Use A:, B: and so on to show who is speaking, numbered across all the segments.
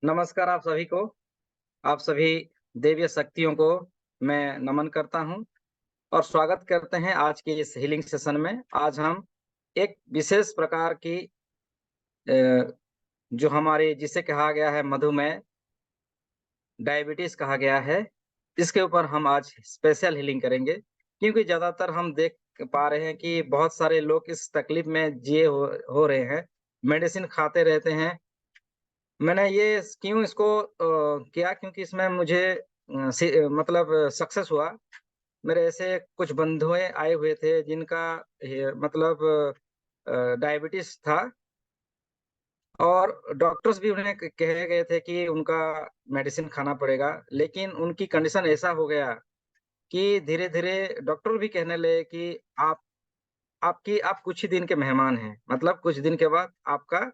A: नमस्कार आप सभी को। आप सभी देवीय शक्तियों को मैं नमन करता हूँ और स्वागत करते हैं आज के इस हीलिंग सेशन में। आज हम एक विशेष प्रकार की जो हमारी जिसे कहा गया है मधुमेह, डायबिटीज कहा गया है, इसके ऊपर हम आज स्पेशल हीलिंग करेंगे। क्योंकि ज़्यादातर हम देख पा रहे हैं कि बहुत सारे लोग इस तकलीफ में जिए हो रहे हैं, मेडिसिन खाते रहते हैं। मैंने ये क्यों इसको किया, क्योंकि इसमें मुझे मतलब सक्सेस हुआ। मेरे ऐसे कुछ बंधुएँ आए हुए थे जिनका मतलब डायबिटीज़ था और डॉक्टर्स भी उन्हें क कहे गए थे कि उनका मेडिसिन खाना पड़ेगा। लेकिन उनकी कंडीशन ऐसा हो गया कि धीरे-धीरे डॉक्टर भी कहने लगे कि आप कुछ ही दिन के मेहमान हैं। मतलब कुछ दिन के बाद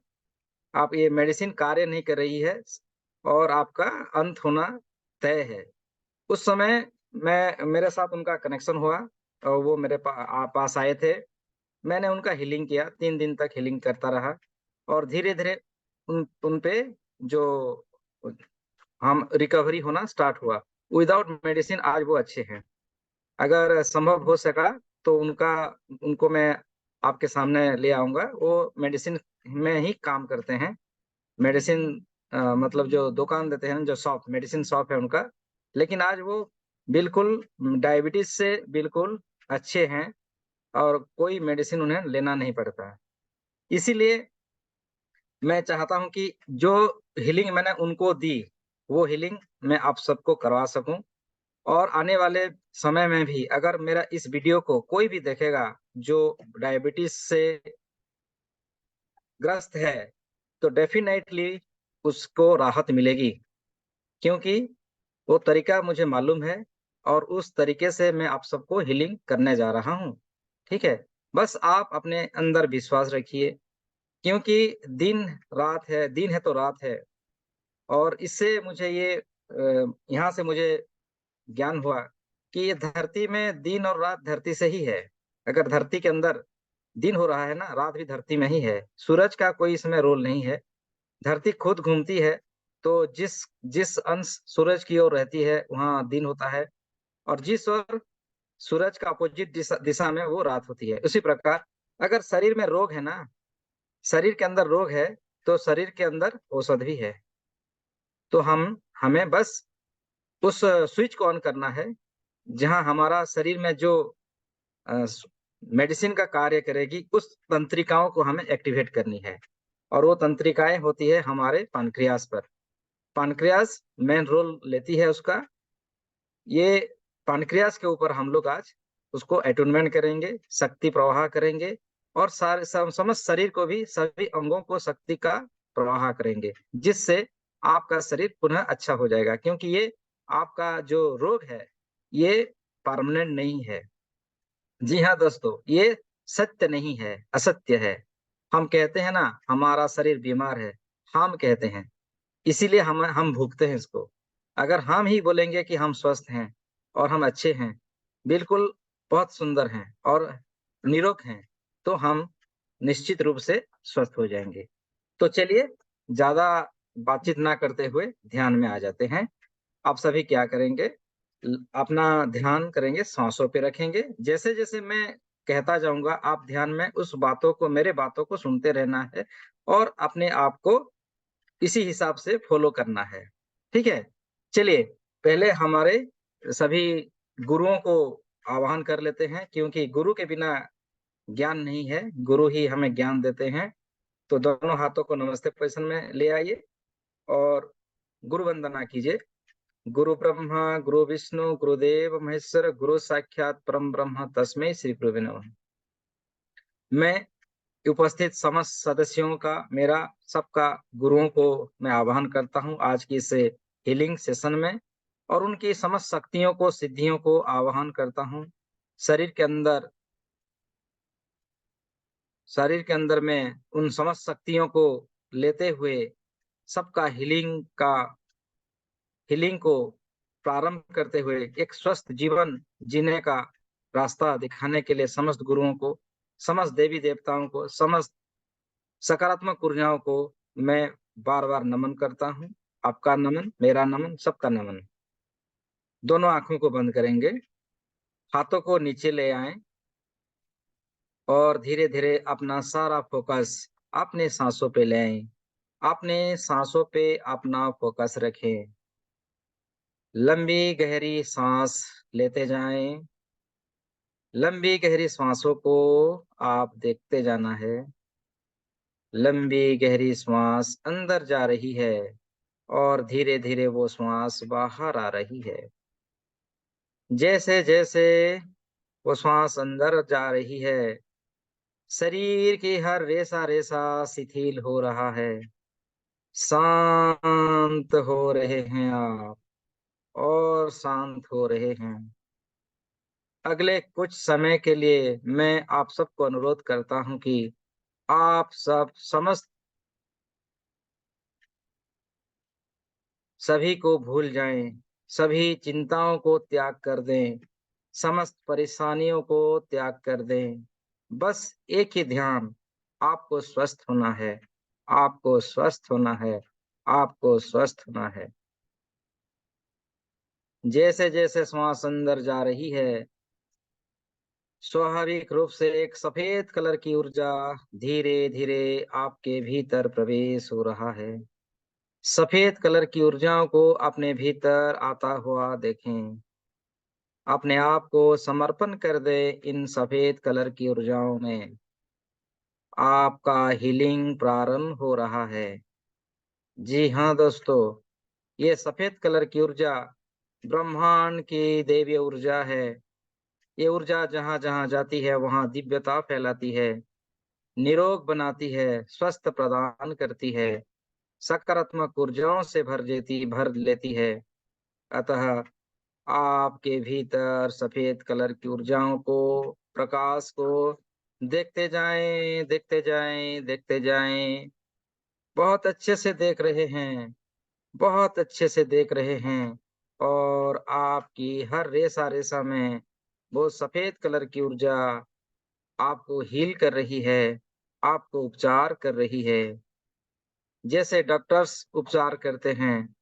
A: आप ये मेडिसिन कार्य नहीं कर रही है और आपका अंत होना तय है। उस समय मेरे साथ उनका कनेक्शन हुआ और वो मेरे पास आए थे। मैंने उनका हीलिंग किया, 3 दिन तक हीलिंग करता रहा और धीरे-धीरे उन पे जो हम रिकवरी होना स्टार्ट हुआ। विदाउट मेडिसिन आज वो अच्छे हैं। अगर संभव हो सका तो उनको मैं आपके सामने ले आऊँगा। वो मेडिसिन में ही काम करते हैं। मेडिसिन मतलब जो दुकान देते हैं, जो शॉप मेडिसिन शॉप है उनका। लेकिन आज वो बिल्कुल डायबिटीज़ से बिल्कुल अच्छे हैं और कोई मेडिसिन उन्हें लेना नहीं पड़ता है। इसीलिए मैं चाहता हूँ कि जो हीलिंग मैंने उनको दी, वो हीलिंग मैं आप सबको करवा सकूँ और आने वाले समय में भी अगर मेरा इस वीडियो को कोई भी देखेगा, जो डायबिटीज़ से ग्रस्त है, तो डेफ़िनेटली उसको राहत मिलेगी। क्योंकि वो तरीका मुझे मालूम है और उस तरीके से मैं आप सबको हीलिंग करने जा रहा हूँ, ठीक है? बस आप अपने अंदर विश्वास रखिए, क्योंकि दिन है तो रात है और इससे मुझे यहाँ से मुझे ज्ञान हुआ कि ये धरती में दिन और रात धरती से ही है। अगर धरती के अंदर दिन हो रहा है ना, रात भी धरती में ही है। सूरज का कोई इसमें रोल नहीं है। धरती खुद घूमती है, तो जिस जिस अंश सूरज की ओर रहती है, वहाँ दिन होता है और जिस ओर सूरज का अपोज़िट दिशा दिशा में वो रात होती है। उसी प्रकार अगर शरीर में रोग है ना, शरीर के अंदर रोग है, तो शरीर के अंदर औषधि भी है। तो हमें बस उस स्विच को ऑन करना है, जहाँ हमारा शरीर में जो अ, स मेडिसिन का कार्य करेगी, उस तंत्रिकाओं को हमें एक्टिवेट करनी है और वो तंत्रिकाएँ होती है हमारे पैनक्रियाज़ पर। पैनक्रियाज़ मेन रोल लेती है उसका। ये पैनक्रियाज़ के ऊपर हम लोग आज उसको अटूनमेंट करेंगे, शक्ति प्रवाह करेंगे और सारे समस्त शरीर को भी सभी अंगों को शक्ति का प्रवाह करेंगे, जिससे आपका शरीर पुनः अच्छा हो जाएगा। क्योंकि ये आपका जो रोग है, ये परमानेंट नहीं है। जी हाँ दोस्तों, ये सत्य नहीं है, असत्य है। हम कहते हैं ना, हमारा शरीर बीमार है, हम कहते हैं, इसीलिए हम भुगते हैं इसको। अगर हम ही बोलेंगे कि हम स्वस्थ हैं और हम अच्छे हैं, बिल्कुल बहुत सुंदर हैं और निरोग हैं, तो हम निश्चित रूप से स्वस्थ हो जाएँगे। तो चलिए, ज़्यादा बातचीत ना करते हुए ध्यान में आ जाते हैं। आप सभी क्या करेंगे, अपना ध्यान करेंगे, साँसों पे रखेंगे। जैसे-जैसे मैं कहता जाऊँगा, आप ध्यान में उस बातों को मेरे बातों को सुनते रहना है और अपने आप को इसी हिसाब से फ़ॉलो करना है। ठीक है? चलिए, पहले हमारे सभी गुरुओं को आवाहन कर लेते हैं, क्योंकि गुरु के बिना ज्ञान नहीं है, गुरु ही हमें ज्ञान देते हैं। तो दोनों हाथों को नमस्ते पोज़ीशन में ले आइए और गुरु वंदना कीजिए। गुरु ब्रह्मा, गुरु विष्णु, गुरुदेव महेश्वर, गुरु साक्षात परम ब्रह्म, तस्मै श्री गुरुवे नमः। मैं उपस्थित समस्त सदस्यों का, मेरा सबका गुरुओं को मैं आह्वान करता हूँ आज की इस हीलिंग सेशन में और उनकी समस्त शक्तियों को, सिद्धियों को आह्वान करता हूँ। शरीर के अंदर शरीर के अंदर मैं उन समस्त शक्तियों को लेते हुए सबका हीलिंग को प्रारंभ करते हुए एक स्वस्थ जीवन जीने का रास्ता दिखाने के लिए समस्त गुरुओं को, समस्त देवी-देवताओं को, समस्त सकारात्मक ऊर्जाओं को मैं बार-बार नमन करता हूँ आपका नमन, मेरा नमन, सबका नमन। दोनों आंखों को बंद करेंगे, हाथों को नीचे ले आएं और धीरे धीरे अपना सारा फोकस अपने सांसों पे ले आएं। अपने सांसों पे अपना फोकस रखें। लंबी गहरी सांस लेते जाएं। लंबी गहरी सांसों को आप देखते जाना है। लंबी गहरी श्वास अंदर जा रही है और धीरे धीरे वो श्वास बाहर आ रही है। जैसे जैसे वो श्वास अंदर जा रही है, शरीर की हर रेसा रेसा शिथिल हो रहा है। शांत हो रहे हैं आप और शांत हो रहे हैं। अगले कुछ समय के लिए मैं आप सबको अनुरोध करता हूं कि आप सब समस्त सभी को भूल जाएं, सभी चिंताओं को त्याग कर दें, समस्त परेशानियों को त्याग कर दें। बस एक ही ध्यान, आपको स्वस्थ होना है, आपको स्वस्थ होना है, आपको स्वस्थ होना है। जैसे जैसे श्वास अंदर जा रही है, स्वाभाविक रूप से एक सफेद कलर की ऊर्जा धीरे धीरे आपके भीतर प्रवेश हो रहा है। सफेद कलर की ऊर्जाओं को अपने भीतर आता हुआ देखें। अपने आप को समर्पण कर दे इन सफेद कलर की ऊर्जाओं में। आपका हीलिंग प्रारंभ हो रहा है। जी हाँ दोस्तों, ये सफेद कलर की ऊर्जा ब्रह्मांड की दैवीय ऊर्जा है। ये ऊर्जा जहाँ जहाँ जाती है वहाँ दिव्यता फैलाती है, निरोग बनाती है, स्वस्थ प्रदान करती है, सकारात्मक ऊर्जाओं से भर लेती है। अतः आपके भीतर सफेद कलर की ऊर्जाओं को, प्रकाश को देखते जाएं, देखते जाएं, देखते जाएं। बहुत अच्छे से देख रहे हैं, बहुत अच्छे से देख रहे हैं। और आपकी हर रेसा रेसा में वो सफेद कलर की ऊर्जा आपको हील कर रही है, आपको उपचार कर रही है। जैसे डॉक्टर्स उपचार करते हैं,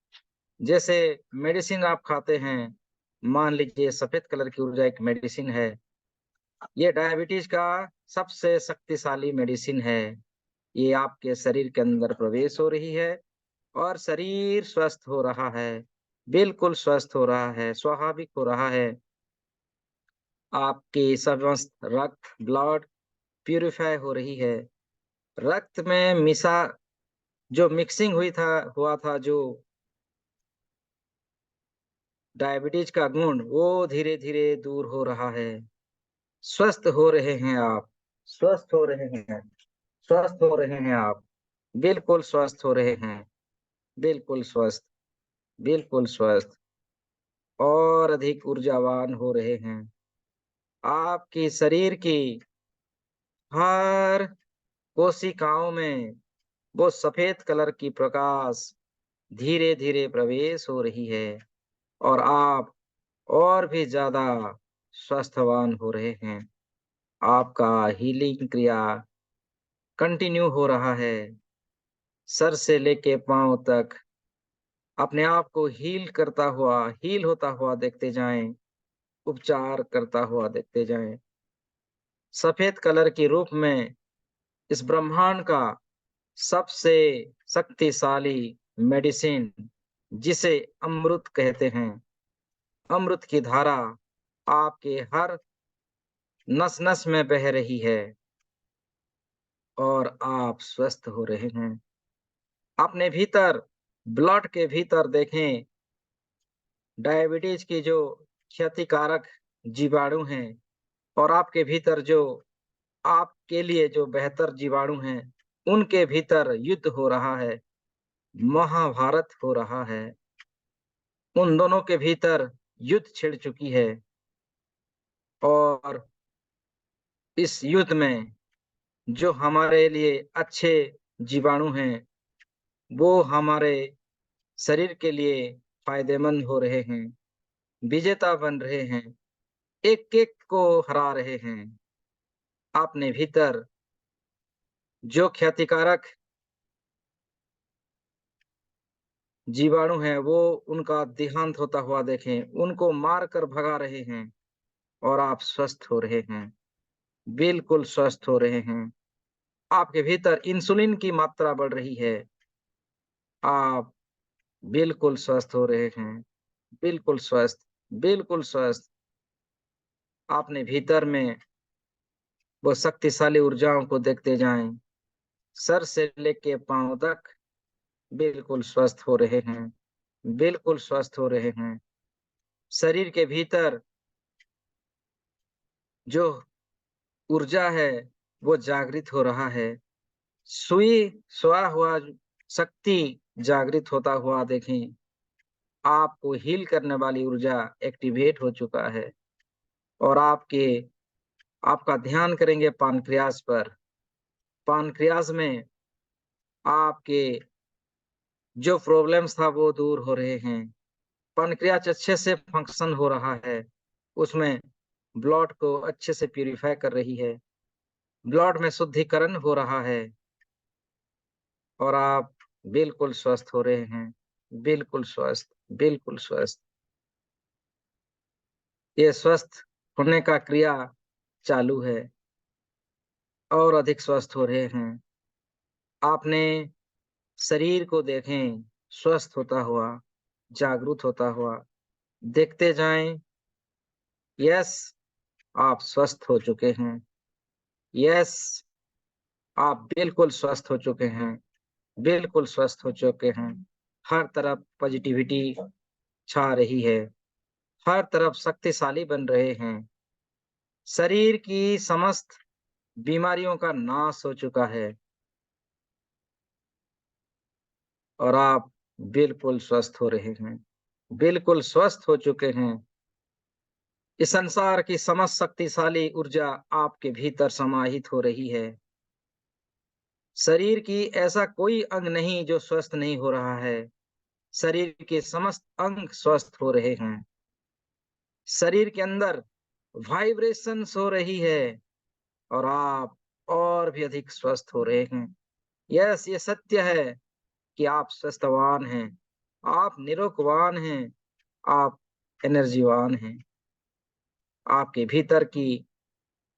A: जैसे मेडिसिन आप खाते हैं, मान लीजिए सफेद कलर की ऊर्जा एक मेडिसिन है। ये डायबिटीज का सबसे शक्तिशाली मेडिसिन है। ये आपके शरीर के अंदर प्रवेश हो रही है और शरीर स्वस्थ हो रहा है, बिल्कुल स्वस्थ हो रहा है, स्वाभाविक हो रहा है। आपकी समस्त रक्त, ब्लड प्यूरिफाई हो रही है। रक्त में मिसा जो मिक्सिंग हुआ था जो डायबिटीज का गुण, वो धीरे धीरे दूर हो रहा है। स्वस्थ हो रहे हैं आप, स्वस्थ हो रहे हैं, स्वस्थ हो रहे हैं आप, बिल्कुल स्वस्थ हो रहे हैं, बिल्कुल स्वस्थ, बिल्कुल स्वस्थ और अधिक ऊर्जावान हो रहे हैं। आपकी शरीर की हर कोशिकाओं में वो सफेद कलर की प्रकाश धीरे धीरे प्रवेश हो रही है और आप और भी ज्यादा स्वस्थवान हो रहे हैं। आपका हीलिंग क्रिया कंटिन्यू हो रहा है। सर से लेके पांव तक अपने आप को हील होता हुआ देखते जाएं, उपचार करता हुआ देखते जाएं। सफेद कलर के रूप में इस ब्रह्मांड का सबसे शक्तिशाली मेडिसिन, जिसे अमृत कहते हैं, अमृत की धारा आपके हर नस नस में बह रही है और आप स्वस्थ हो रहे हैं। अपने भीतर, ब्लड के भीतर देखें, डायबिटीज की जो क्षतिकारक जीवाणु हैं और आपके भीतर जो आपके लिए जो बेहतर जीवाणु हैं, उनके भीतर युद्ध हो रहा है, महाभारत हो रहा है। उन दोनों के भीतर युद्ध छिड़ चुकी है और इस युद्ध में जो हमारे लिए अच्छे जीवाणु हैं, वो हमारे शरीर के लिए फायदेमंद हो रहे हैं, विजेता बन रहे हैं, एक एक को हरा रहे हैं। अपने भीतर जो क्षतिकारक जीवाणु हैं वो उनका देहांत होता हुआ देखें, उनको मार कर भगा रहे हैं और आप स्वस्थ हो रहे हैं, बिल्कुल स्वस्थ हो रहे हैं। आपके भीतर इंसुलिन की मात्रा बढ़ रही है, आप बिल्कुल स्वस्थ हो रहे हैं, बिल्कुल स्वस्थ, बिल्कुल स्वस्थ। आपने भीतर में वो शक्तिशाली ऊर्जाओं को देखते जाएँ, सर से लेके पाँव तक बिल्कुल स्वस्थ हो रहे हैं, बिल्कुल स्वस्थ हो रहे हैं। शरीर के भीतर जो ऊर्जा है, वो जागृत हो रहा है। सोया हुआ शक्ति जागृत होता हुआ देखें, आपको हील करने वाली ऊर्जा एक्टिवेट हो चुका है और आपका ध्यान करेंगे पानक्रियाज पर। पानक्रियाज में आपके जो प्रॉब्लम्स था वो दूर हो रहे हैं। पानक्रियाज अच्छे से फंक्शन हो रहा है, उसमें ब्लड को अच्छे से प्यूरिफाई कर रही है, ब्लड में शुद्धिकरण हो रहा है और आप बिल्कुल स्वस्थ हो रहे हैं, बिल्कुल स्वस्थ, बिल्कुल स्वस्थ। ये स्वस्थ होने का क्रिया चालू है और अधिक स्वस्थ हो रहे हैं। आपने शरीर को देखें, स्वस्थ होता हुआ, जागरूक होता हुआ, देखते जाएं, यस, आप स्वस्थ हो चुके हैं, यस, आप बिल्कुल स्वस्थ हो चुके हैं, बिल्कुल स्वस्थ हो चुके हैं। हर तरफ पॉजिटिविटी छा रही है, हर तरफ शक्तिशाली बन रहे हैं। शरीर की समस्त बीमारियों का नाश हो चुका है और आप बिल्कुल स्वस्थ हो रहे हैं, बिल्कुल स्वस्थ हो चुके हैं। इस संसार की समस्त शक्तिशाली ऊर्जा आपके भीतर समाहित हो रही है। शरीर की ऐसा कोई अंग नहीं जो स्वस्थ नहीं हो रहा है। शरीर के समस्त अंग स्वस्थ हो रहे हैं। शरीर के अंदर वाइब्रेशंस हो रही है और आप और भी अधिक स्वस्थ हो रहे हैं। यस, ये सत्य है कि आप स्वस्थवान हैं, आप निरोगवान हैं, आप एनर्जीवान हैं। आपके भीतर की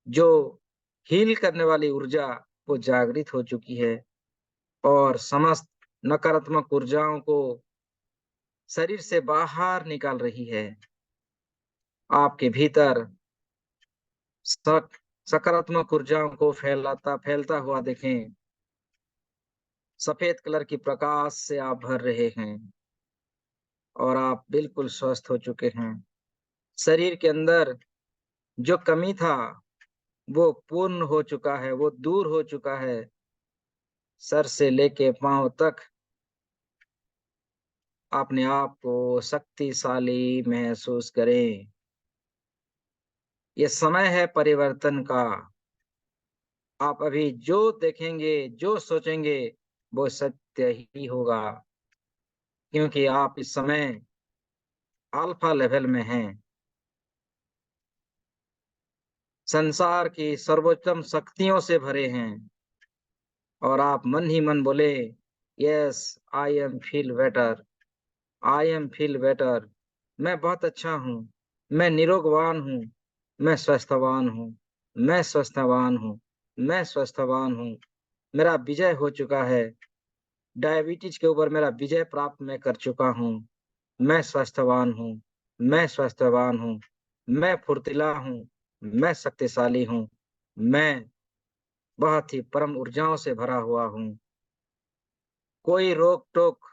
A: जो हील करने वाली ऊर्जा वो जागृत हो चुकी है और समस्त नकारात्मक ऊर्जाओं को शरीर से बाहर निकाल रही है। आपके भीतर सकारात्मक ऊर्जाओं को फैलता हुआ देखें। सफेद कलर की प्रकाश से आप भर रहे हैं और आप बिल्कुल स्वस्थ हो चुके हैं। शरीर के अंदर जो कमी था वो पूर्ण हो चुका है, वो दूर हो चुका है। सर से लेके पांव तक अपने आप को शक्तिशाली महसूस करें। ये समय है परिवर्तन का। आप अभी जो देखेंगे, जो सोचेंगे, वो सत्य ही होगा, क्योंकि आप इस समय अल्फा लेवल में हैं। संसार की सर्वोत्तम शक्तियों से भरे हैं और आप मन ही मन बोले, yes, I am feel better, I am feel better. मैं बहुत अच्छा हूँ, मैं निरोगवान हूँ, मैं स्वस्थवान हूँ, मैं स्वस्थवान हूँ, मैं स्वस्थवान हूँ। मेरा विजय हो चुका है, डायबिटीज के ऊपर मेरा विजय प्राप्त मैं कर चुका हूँ। मैं स्वस्थवान हूँ, मैं स्वस्थवान हूँ, मैं फुर्तीला हूँ, मैं शक्तिशाली हूँ, मैं बहुत ही परम ऊर्जाओं से भरा हुआ हूँ। कोई रोक टोक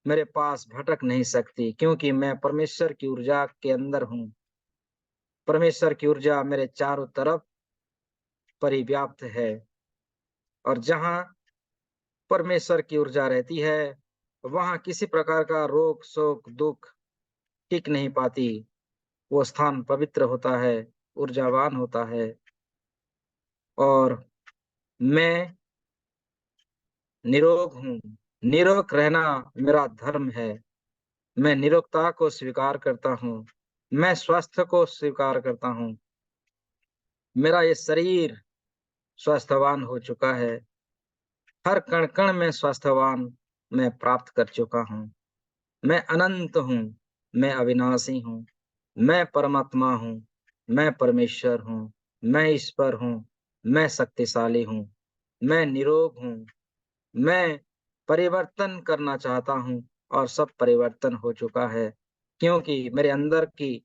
A: मेरे पास भटक नहीं सकती, क्योंकि मैं परमेश्वर की ऊर्जा के अंदर हूँ। परमेश्वर की ऊर्जा मेरे चारों तरफ परिव्याप्त है और जहाँ परमेश्वर की ऊर्जा रहती है, वहाँ किसी प्रकार का रोग शोक दुख टिक नहीं पाती। वो स्थान पवित्र होता है, ऊर्जावान होता है और मैं निरोग हूँ। निरोग रहना मेरा धर्म है। मैं निरोगता को स्वीकार करता हूँ। मैं स्वास्थ्य को स्वीकार करता हूँ। मेरा ये शरीर स्वास्थ्यवान हो चुका है। हर कण कण में स्वास्थ्यवान मैं प्राप्त कर चुका हूँ। मैं अनंत हूँ, मैं अविनाशी हूँ, मैं परमात्मा हूँ, मैं परमेश्वर हूँ, मैं ईश्वर हूँ, मैं शक्तिशाली हूँ, मैं निरोग हूँ, मैं परिवर्तन करना चाहता हूँ और सब परिवर्तन हो चुका है, क्योंकि मेरे अंदर की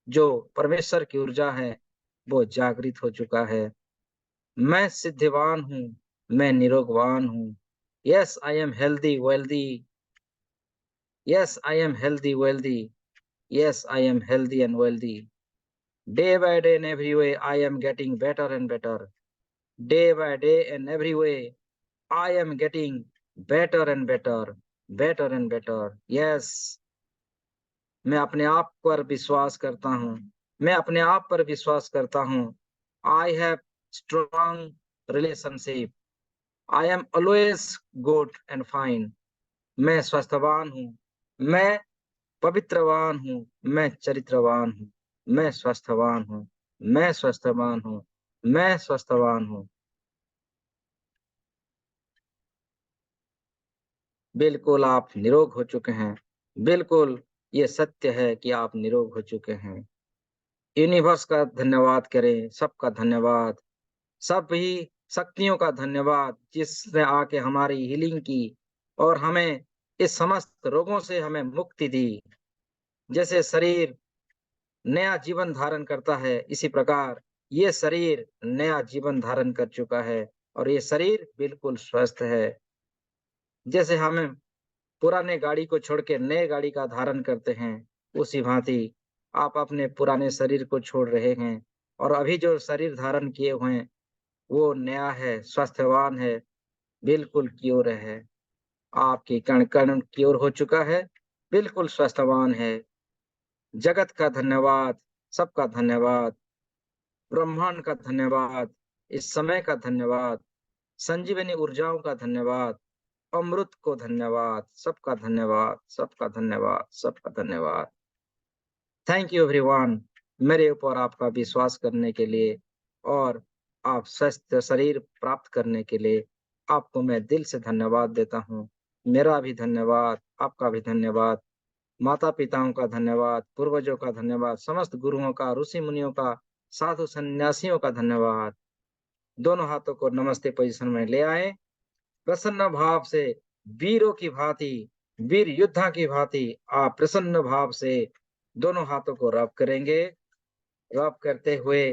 A: जो परमेश्वर की ऊर्जा है वो जागृत हो चुका है। मैं सिद्धिवान हूँ, मैं निरोगवान हूँ। Yes I am healthy wealthy. Yes I am healthy wealthy. Yes I am healthy and wealthy. Day by day in every way, I am getting better and better. Day by day in every way, I am getting better and better, better and better. Yes, मैं अपने आप पर विश्वास करता हूँ। मैं अपने आप पर विश्वास करता हूँ। I have strong relationship. I am always good and fine. मैं स्वस्थवान हूँ। मैं पवित्रवान हूँ, मैं चरित्रवान हूँ, मैं स्वस्थवान हूँ, मैं स्वस्थवान हूँ, मैं स्वस्थवान हूँ। बिल्कुल आप निरोग हो चुके हैं। बिल्कुल ये सत्य है कि आप निरोग हो चुके हैं। यूनिवर्स का धन्यवाद करें, सबका धन्यवाद, सभी शक्तियों का धन्यवाद जिसने आके हमारी हीलिंग की और हमें इस समस्त रोगों से हमें मुक्ति दी। जैसे शरीर नया जीवन धारण करता है, इसी प्रकार ये शरीर नया जीवन धारण कर चुका है और ये शरीर बिल्कुल स्वस्थ है। जैसे हम पुराने गाड़ी को छोड़ के नए गाड़ी का धारण करते हैं, उसी भांति आप अपने पुराने शरीर को छोड़ रहे हैं और अभी जो शरीर धारण किए हुए हैं, वो नया है, स्वस्थवान है, बिल्कुल क्योर है। आपकी कण-कण क्योर हो चुका है, बिल्कुल स्वस्थवान है। जगत का धन्यवाद, सबका धन्यवाद। ब्रह्मांड का धन्यवाद, इस समय का धन्यवाद, संजीवनी ऊर्जाओं का धन्यवाद, अमृत को धन्यवाद, सबका धन्यवाद, सबका धन्यवाद, सबका धन्यवाद। थैंक यू एवरीवन, मेरे ऊपर आपका विश्वास करने के लिए और आप स्वस्थ शरीर प्राप्त करने के लिए आपको मैं दिल से धन्यवाद देता हूँ। मेरा भी धन्यवाद, आपका भी धन्यवाद, माता-पिताओं का धन्यवाद, पूर्वजों का धन्यवाद, समस्त गुरुओं का, ऋषि-मुनियों का, साधु सन्यासियों का धन्यवाद। दोनों हाथों को नमस्ते पोजीशन में ले आए। प्रसन्न भाव से वीरों की भांति, वीर योद्धा की भांति आप प्रसन्न भाव से दोनों हाथों को रब करेंगे। रब करते हुए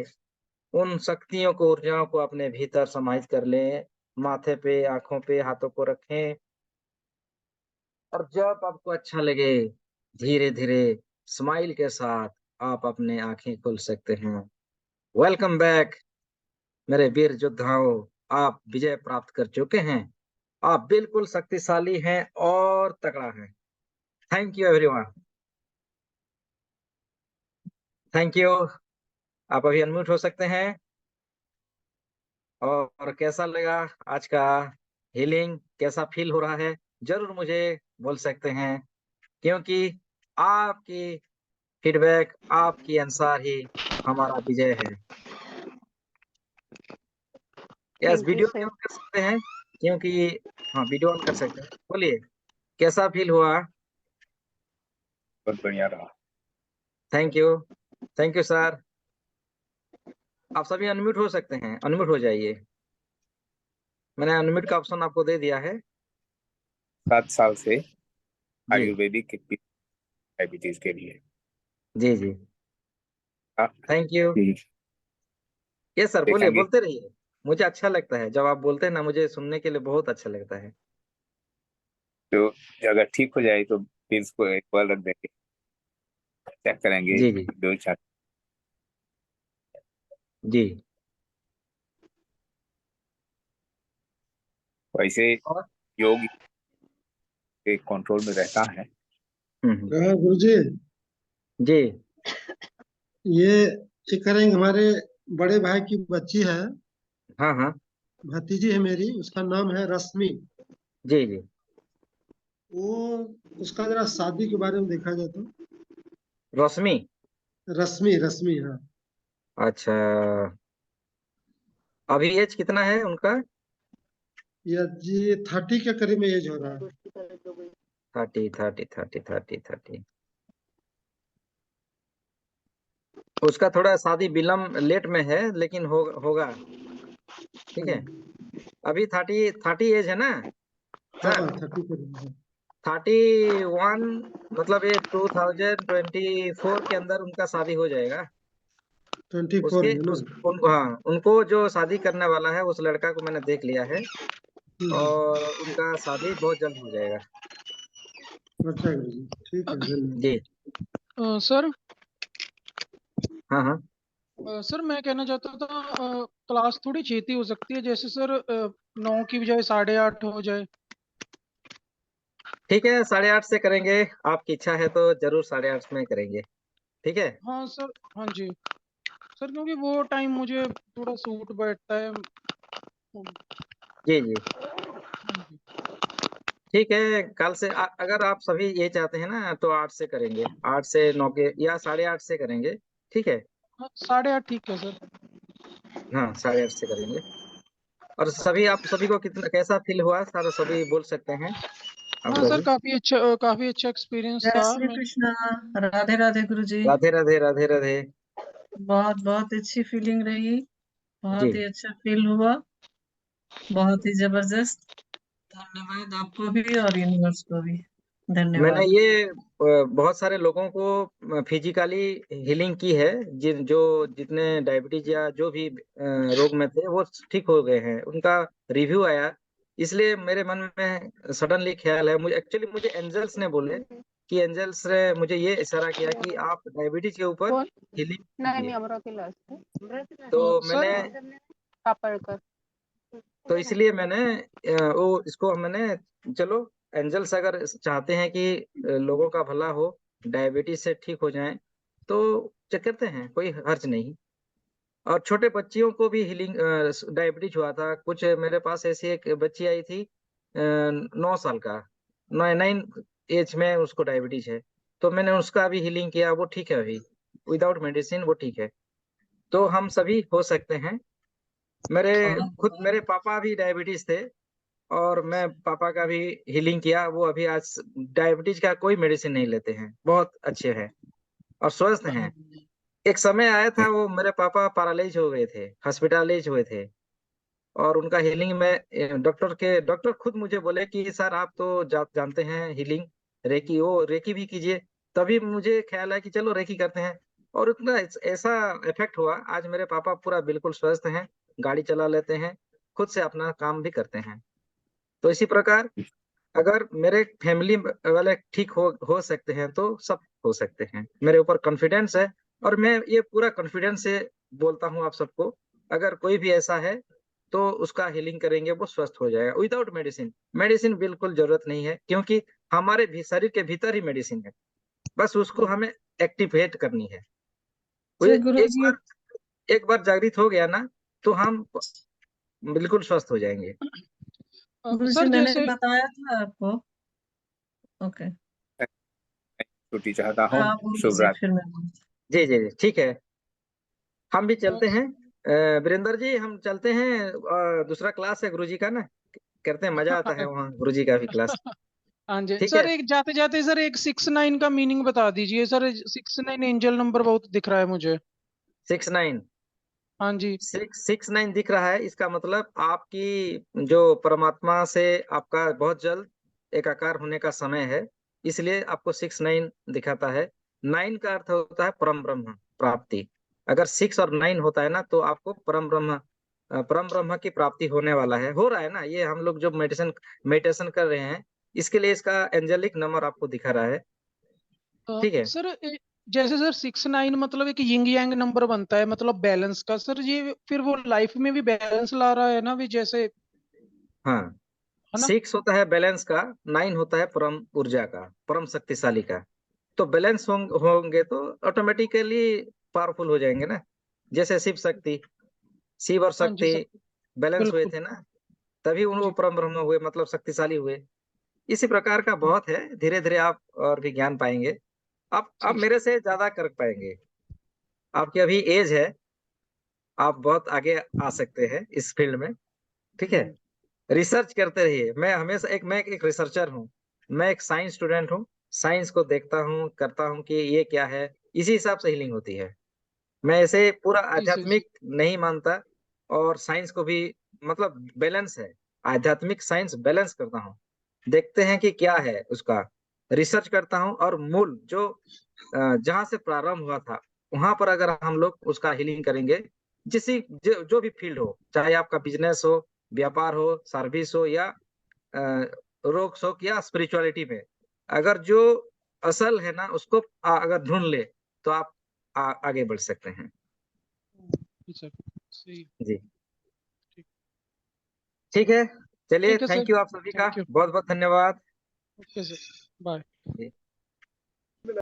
A: उन शक्तियों को, ऊर्जाओं को अपने भीतर समाहित कर लें। माथे पे, आँखों पे हाथों को रखें और जब आपको अच्छा लगे, धीरे-धीरे स्माइल के साथ आप अपनी आँखें खोल सकते हैं। वेलकम बैक मेरे वीर योद्धाओं, आप विजय प्राप्त कर चुके हैं। आप बिल्कुल शक्तिशाली हैं और तगड़ा हैं। Thank you everyone. Thank you. आप अभी अनम्यूट हो सकते हैं। और कैसा लगा आज का हीलिंग? कैसा फील हो रहा है? ज़रूर मुझे बोल सकते हैं, क्योंकि आपकी फीडबैक, आपके अनुसार ही हमारा विजय है। यस,
B: थैंक यू
A: वीडियो भी
B: सर।
A: ऑन कर सकते हैं, क्योंकि हाँ, वीडियो ऑन कर सकते हैं। बोलिए, कैसा फील हुआ?
C: बहुत बढ़िया रहा।
A: Thank you. Thank you sir. आप सभी अनम्यूट हो सकते हैं, अनम्यूट हो जाइए। मैंने अनम्यूट का ऑप्शन आपको दे दिया है।
C: 7 साल से
A: जी,
C: आयुर्वेदिक डायबिटीज के लिए।
A: जी, जी।
C: आप
A: थैंक यू।
C: भी
A: यस सर, बोलिए,
C: देखेंगे
A: बोलते रहिए। मुझे अच्छा लगता है, जब आप बोलते हैं ना, मुझे सुनने के लिए बहुत अच्छा लगता है।
C: तो अगर ठीक हो जाए तो फिर इसको एक बार रख देंगे, चेक करेंगे
A: जी, जी,
C: 2-4।
A: जी।
C: वैसे
A: और
C: योग के कंट्रोल में रहता है।
D: गुरुजी,
A: जी,
D: ये करेंगे। हमारे बड़े भाई की बच्ची है,
A: हाँ, हाँ,
D: भतीजी है मेरी, उसका नाम है रश्मि।
A: जी, जी।
D: वो उसका जरा शादी के बारे में देखा जाए तो।
A: रश्मि,
D: रश्मि, रश्मि, हाँ।
A: अच्छा, अभी एज कितना है उनका?
D: ये जी 30 के करीब में एज हो रहा है।
A: 30 उसका थोड़ा शादी विलम्ब लेट में है, लेकिन होगा। ठीक है, अभी 30 एज है ना
D: हाँ
A: सर?
D: 30 पर है।
A: 31, मतलब ये 2024 के अंदर उनका शादी हो जाएगा।
D: 24
A: उसके
D: में ना।
A: हाँ, उनको जो शादी करने वाला है उस लड़का को मैंने देख लिया है,
D: हम्म।
A: और उनका शादी बहुत जल्द हो जाएगा।
D: अच्छा गुरु जी, ठीक है, धन्यवाद।
A: जी
B: सर
A: हाँ हाँ
B: सर मैं कहना चाहता था क्लास थोड़ी छेती हो सकती है, जैसे सर 9 की बजाय 8:30 हो जाए।
A: ठीक है, 8:30 से करेंगे। आपकी इच्छा है तो जरूर 8:30 में करेंगे। ठीक है।
B: हाँ सर। हाँ जी सर, क्योंकि वो टाइम मुझे थोड़ा सूट बैठता है।
A: जी जी ठीक है, कल से अगर आप सभी ये चाहते हैं ना तो 8 से करेंगे, 8 से 9 के या 8:30 से करेंगे। ठीक है।
B: हाँ 8:30 ठीक है सर।
A: हाँ, 8:30 से करेंगे। और सभी, आप सभी को कितना कैसा फील हुआ सारा, सभी बोल सकते हैं आप
B: हाँ सर,
A: सभी।
B: काफी अच्छा एक्सपीरियंस
E: जय
B: था।
E: श्री
B: मैं
E: कृष्णा। राधे राधे गुरु जी।
A: राधे राधे राधे राधे।
E: बहुत बहुत अच्छी फीलिंग रही।
A: जी
E: बहुत ही अच्छा फील हुआ। बहुत ही जबरदस्त। धन्यवाद आपको भी और यूनिवर्स को भी।
A: मैंने
E: धन्यवाद।
A: ये बहुत सारे लोगों को फिजिकली हीलिंग की है, जो जितने डायबिटीज या जो भी रोग में थे वो ठीक हो गए हैं, उनका रिव्यू आया। इसलिए मेरे मन में सडनली ख्याल है, मुझे एंजल्स ने बोले कि एंजल्स ने मुझे ये इशारा किया कि आप डायबिटीज के ऊपर
F: कोण?
A: हीलिंग
F: नाही, मी
A: कीजिए।
F: अमरावतीला असते.
A: तो
B: सर
A: मैंने
F: कापळकर.
A: तो इसलिए मैंने चलो, एंजल्स अगर चाहते हैं कि लोगों का भला हो, डायबिटीज से ठीक हो जाएं, तो चेक करते हैं, कोई हर्ज नहीं। और छोटे बच्चियों को भी हीलिंग, डायबिटीज हुआ था कुछ, मेरे पास ऐसी एक बच्ची आई थी 9 साल का, 9 एज में उसको डायबिटीज है। तो मैंने उसका भी हीलिंग किया, वो ठीक है अभी, विदाउट मेडिसिन वो ठीक है। तो हम सभी हो सकते हैं। मेरे
E: बहुत
A: खुद
E: बहुत
A: मेरे पापा भी डायबिटीज थे, और मैं पापा का भी हीलिंग किया। वो अभी आज डायबिटीज का कोई मेडिसिन नहीं लेते हैं, बहुत अच्छे हैं और स्वस्थ हैं। एक समय आया था वो मेरे पापा पैरालाइज हो गए थे, हॉस्पिटलाइज हुए थे, और उनका हीलिंग में डॉक्टर खुद मुझे बोले कि सर आप तो जानते हैं हीलिंग, रेकी, वो रेकी भी कीजिए। तभी मुझे ख्याल है कि चलो रेकी करते हैं, और उतना ऐसा इफेक्ट हुआ, आज मेरे पापा पूरा बिल्कुल स्वस्थ हैं, गाड़ी चला लेते हैं, खुद से अपना काम भी करते हैं। तो इसी प्रकार अगर मेरे फैमिली वाले ठीक हो सकते हैं तो सब हो सकते हैं, मेरे ऊपर कॉन्फिडेंस है। और मैं ये पूरा कॉन्फिडेंस से बोलता हूँ आप सबको, अगर कोई भी ऐसा है तो उसका हीलिंग करेंगे, वो स्वस्थ हो जाएगा विदाउट मेडिसिन। मेडिसिन बिल्कुल जरूरत नहीं है, क्योंकि हमारे भी शरीर के भीतर ही मेडिसिन है, बस उसको हमें एक्टिवेट करनी है। वो
E: जय गुरु
A: एक
E: जी।
A: बार एक बार जागृत हो गया ना, तो हम बिल्कुल स्वस्थ हो जाएंगे।
E: गुरु जी
B: सर
E: मैंने
B: जैसे
E: बताया था आपको। ओके।
C: छुट्टी चाहता हूँ।
E: आप बोल
C: शुभ
E: दीजिए
C: रात्रि।
E: फिर मैं बोलती
A: जी जी जी ठीक है, हम भी
B: अ,
A: चलते हैं। वीरेंद्र जी, हम चलते हैं, दूसरा क्लास है गुरुजी का ना, करते हैं, मजा आता है वहाँ गुरुजी का भी क्लास।
B: हाँ जी
A: ठीक
B: सर,
A: है।
B: एक जाते जाते सर एक 6-9 का मीनिंग बता दीजिए सर। 6-9 एंजल नंबर बहुत दिख रहा है मुझे।
A: 6-9,
B: हाँ जी।
A: 6-6-9 दिख रहा है, इसका मतलब आपकी जो परमात्मा से आपका बहुत जल्द एकाकार होने का समय है, इसलिए आपको 6-9 दिखाता है। 9 का अर्थ होता है परम ब्रह्म प्राप्ति। अगर 6 और 9 होता है ना, तो आपको परम ब्रह्म की प्राप्ति होने वाला है, हो रहा है ना। ये हम लोग जो मेडिटेशन कर रहे हैं, इसके लिए इसका एंजेलिक नंबर आपको दिखा रहा है। ठीक है।
B: सर जैसे सर 6-9 मतलब एक यिंग यांग नंबर बनता है, मतलब बैलेंस का सर। ये फिर वो लाइफ में भी बैलेंस ला रहा है ना भी, जैसे
A: हाँ,
B: है ना।
A: 6 होता है बैलेंस का, 9 होता है परम ऊर्जा का, परम शक्तिशाली का। तो बैलेंस होंगे तो ऑटोमेटिकली पावरफुल हो जाएंगे ना। जैसे शिव और
B: हाँ जी
A: शक्ति
B: सर।
A: बैलेंस हुए
B: बिल्कुल।
A: थे ना, तभी वो
B: जी
A: परम ब्रह्म हुए, मतलब शक्तिशाली हुए। इसी प्रकार का बहुत है, धीरे धीरे आप और भी ज्ञान पाएंगे। आप
B: ठीक।
A: मेरे से ज्यादा कर पाएंगे, आपकी अभी एज है, आप बहुत आगे आ सकते हैं इस फील्ड में। ठीक है,
B: हम्म,
A: रिसर्च करते रहिए। मैं एक रिसर्चर हूँ, मैं एक साइंस स्टूडेंट हूँ, साइंस को देखता हूँ, करता हूँ कि ये क्या है, इसी हिसाब से हीलिंग होती है। मैं ऐसे पूरा
B: जी सर जी।
A: आध्यात्मिक नहीं मानता, और साइंस को भी मतलब बैलेंस है, आध्यात्मिक साइंस बैलेंस करता हूँ, देखते हैं कि क्या है उसका, रिसर्च करता हूँ, और मूल जो जहाँ से प्रारंभ हुआ था वहां पर अगर हम लोग उसका हीलिंग करेंगे, जो भी फील्ड हो, चाहे आपका बिजनेस हो, व्यापार हो, सर्विस हो, या रोग शोक, या स्पिरिचुअलिटी में, अगर जो असल है ना उसको अगर ढूंढ ले तो आप आगे बढ़ सकते हैं।
B: जी सर सही।
A: जी
B: ठीक।
A: ठीक है, चलिए,
B: ठीक है सर।
A: थैंक यू आप सभी का,
B: थैंक यू।
A: बहुत बहुत धन्यवाद।
B: Okay sir bye.
A: जी।